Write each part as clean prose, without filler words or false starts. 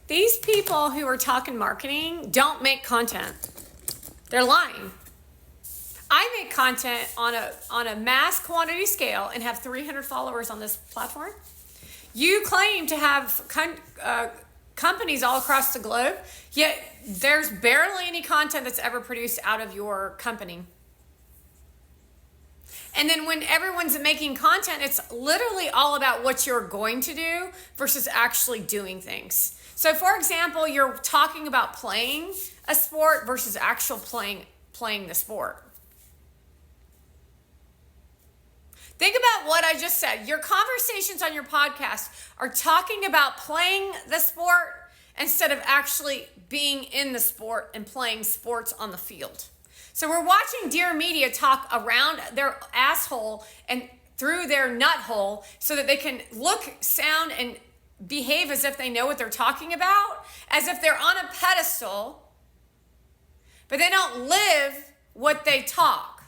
These people who are talking marketing don't make content. They're lying. I make content on a mass quantity scale and have 300 followers on this platform. You claim to have companies all across the globe, yet there's barely any content that's ever produced out of your company. And then when everyone's making content, it's literally all about what you're going to do versus actually doing things. So for example, you're talking about playing a sport versus actual playing the sport. Think about what I just said. Your conversations on your podcast are talking about playing the sport instead of actually being in the sport and playing sports on the field. So we're watching Dear Media talk around their asshole and through their nut hole so that they can look, sound, and behave as if they know what they're talking about, as if they're on a pedestal, but they don't live what they talk.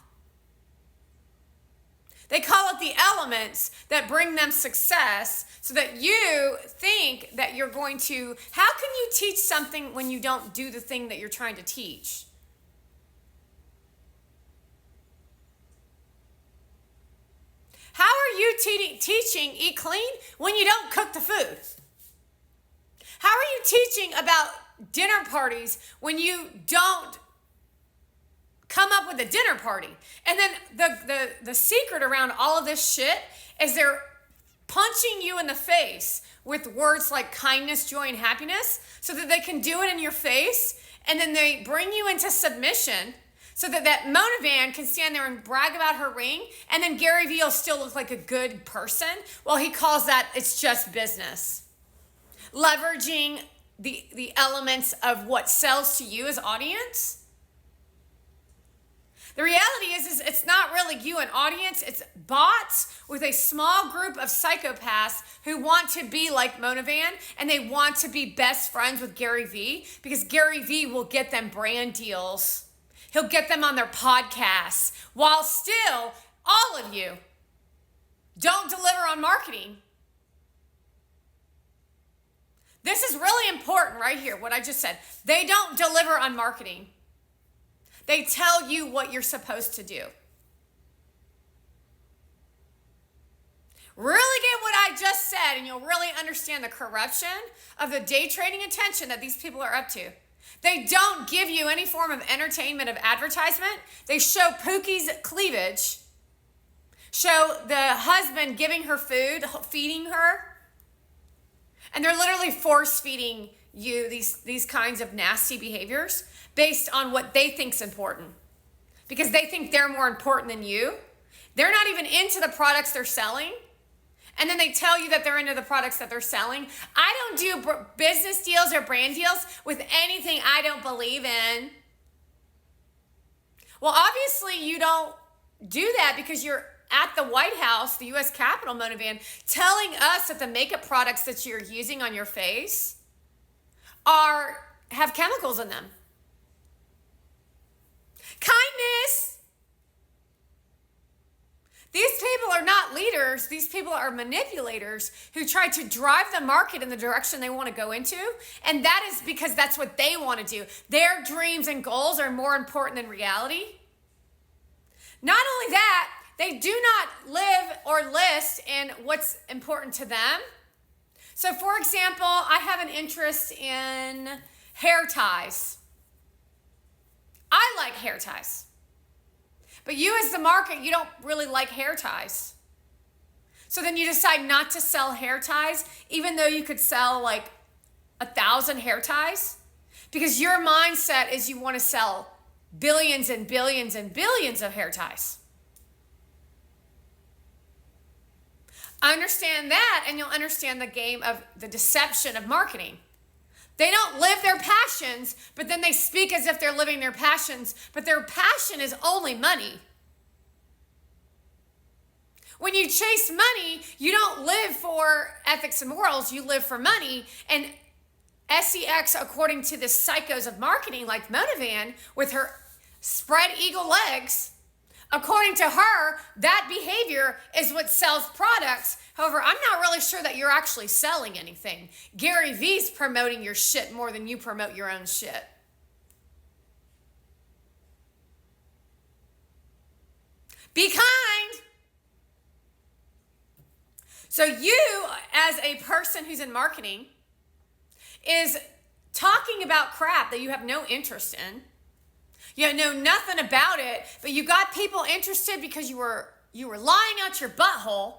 They call it the elements that bring them success so that you think that you're going to, how can you teach something when you don't do the thing that you're trying to teach? How are you teaching eat clean when you don't cook the food? How are you teaching about dinner parties when you don't come up with a dinner party? And then the secret around all of this shit is they're punching you in the face with words like kindness, joy, and happiness so that they can do it in your face, and then they bring you into submission so that Mona Van can stand there and brag about her ring, and then Gary Vee will still look like a good person. Well, he calls that, it's just business. Leveraging the elements of what sells to you as audience. The reality is it's not really you an audience, it's bots with a small group of psychopaths who want to be like Mona Van, and they want to be best friends with Gary Vee because Gary Vee will get them brand deals. He'll get them on their podcasts while still all of you don't deliver on marketing. This is really important right here, what I just said. They don't deliver on marketing. They tell you what you're supposed to do. Really get what I just said, and you'll really understand the corruption of the day trading attention that these people are up to. They don't give you any form of entertainment, of advertisement. They show Pookie's cleavage, show the husband giving her food, feeding her, and they're literally force feeding you these kinds of nasty behaviors based on what they think's important, because they think they're more important than you. They're not even into the products they're selling. And then they tell you that they're into the products that they're selling. I don't do business deals or brand deals with anything I don't believe in. Well, obviously you don't do that because you're at the White House, the U.S. Capitol, Mona Van, telling us that the makeup products that you're using on your face have chemicals in them. Kindness. These people are not leaders. These people are manipulators who try to drive the market in the direction they want to go into. And that is because that's what they want to do. Their dreams and goals are more important than reality. Not only that, they do not live or list in what's important to them. So for example, I have an interest in hair ties. I like hair ties. But you as the market, you don't really like hair ties. So then you decide not to sell hair ties, even though you could sell like 1,000 hair ties, because your mindset is you want to sell billions and billions and billions of hair ties. Understand that, and you'll understand the game of the deception of marketing. They don't live their passions, but then they speak as if they're living their passions, but their passion is only money. When you chase money, you don't live for ethics and morals, you live for money. And SEX, according to the psychos of marketing like Mona Van, with her spread eagle legs, According to her, that behavior is what sells products. However, I'm not really sure that you're actually selling anything. Gary Vee's promoting your shit more than you promote your own shit. Be kind. So you, as a person who's in marketing, is talking about crap that you have no interest in. You know nothing about it, but you got people interested because you were lying out your butthole.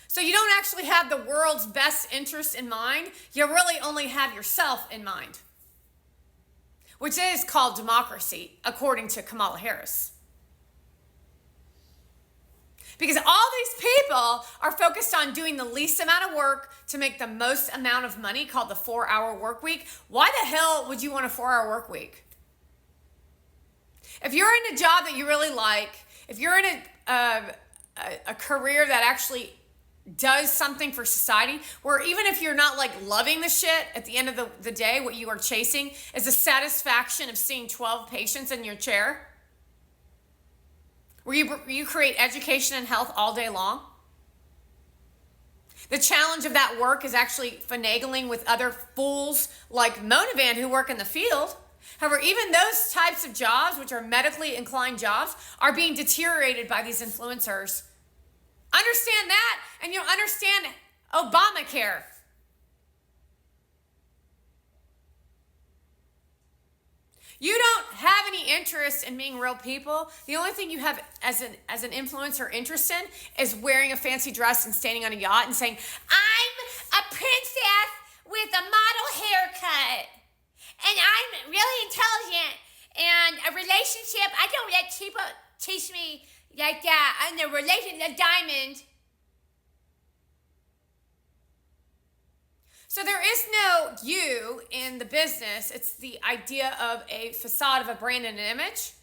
So you don't actually have the world's best interest in mind. You really only have yourself in mind, which is called democracy, according to Kamala Harris. Because all these people are focused on doing the least amount of work to make the most amount of money, called the 4-hour work week. Why the hell would you want a 4-hour work week? If you're in a job that you really like, if you're in a career that actually does something for society, where even if you're not like loving the shit, at the end of the day, what you are chasing is the satisfaction of seeing 12 patients in your chair, where you create education and health all day long. The challenge of that work is actually finagling with other fools like Monovan who work in the field. However, even those types of jobs, which are medically inclined jobs, are being deteriorated by these influencers. Understand that, and you'll understand Obamacare. You don't have any interest in being real people. The only thing you have as an influencer interest in is wearing a fancy dress and standing on a yacht and saying, I'm a princess with a model haircut. And I'm really intelligent. And a relationship, I don't let people teach me like that. I'm a diamond. So there is no you in the business. It's the idea of a facade of a brand and an image.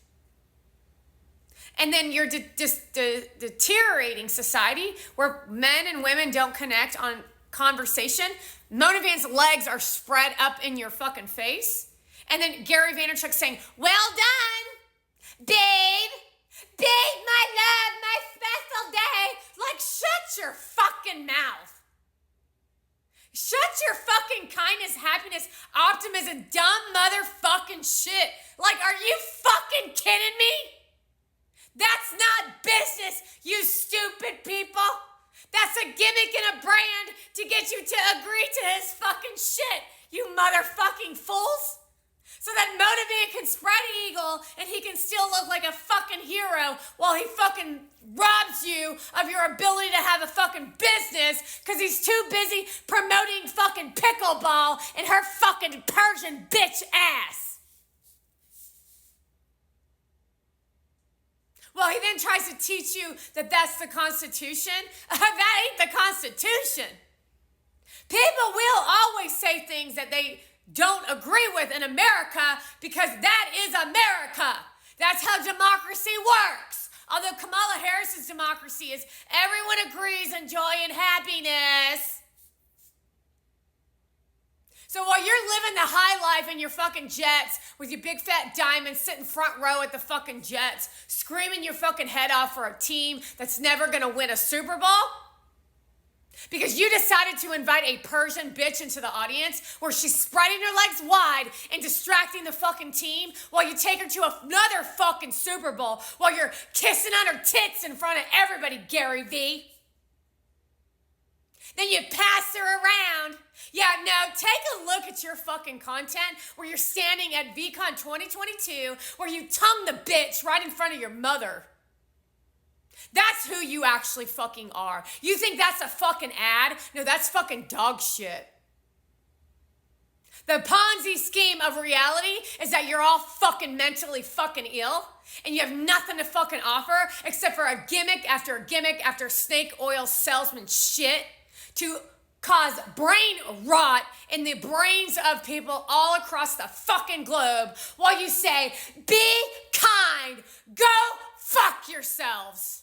And then you're deteriorating society where men and women don't connect on conversation. Monovan's legs are spread up in your fucking face. And then Gary Vaynerchuk saying, well done, babe. Babe, my love, my special day. Like, shut your fucking mouth. Shut your fucking kindness, happiness, optimism, dumb motherfucking shit. Like, are you fucking kidding me? That's not business, you stupid people. That's a gimmick and a brand to get you to agree to his fucking shit, you motherfucking fools. So that Monovan can spread eagle and he can still look like a fucking hero while he fucking robs you of your ability to have a fucking business because he's too busy promoting fucking pickleball and her fucking Persian bitch ass. Well, he then tries to teach you that that's the Constitution. That ain't the Constitution. People will always say things that they don't agree with in America because that is America. That's how democracy works. Although Kamala Harris's democracy is everyone agrees in joy and happiness. So while you're living the high life in your fucking jets with your big fat diamonds sitting front row at the fucking jets, screaming your fucking head off for a team that's never gonna win a Super Bowl, because you decided to invite a Persian bitch into the audience where she's spreading her legs wide and distracting the fucking team while you take her to another fucking Super Bowl while you're kissing on her tits in front of everybody, Gary Vee. Then you pass her around. Yeah, no, take a look at your fucking content where you're standing at VCon 2022 where you tongue the bitch right in front of your mother. That's who you actually fucking are. You think that's a fucking ad? No, that's fucking dog shit. The Ponzi scheme of reality is that you're all fucking mentally fucking ill and you have nothing to fucking offer except for a gimmick after snake oil salesman shit to cause brain rot in the brains of people all across the fucking globe while you say, be kind, go fuck yourselves.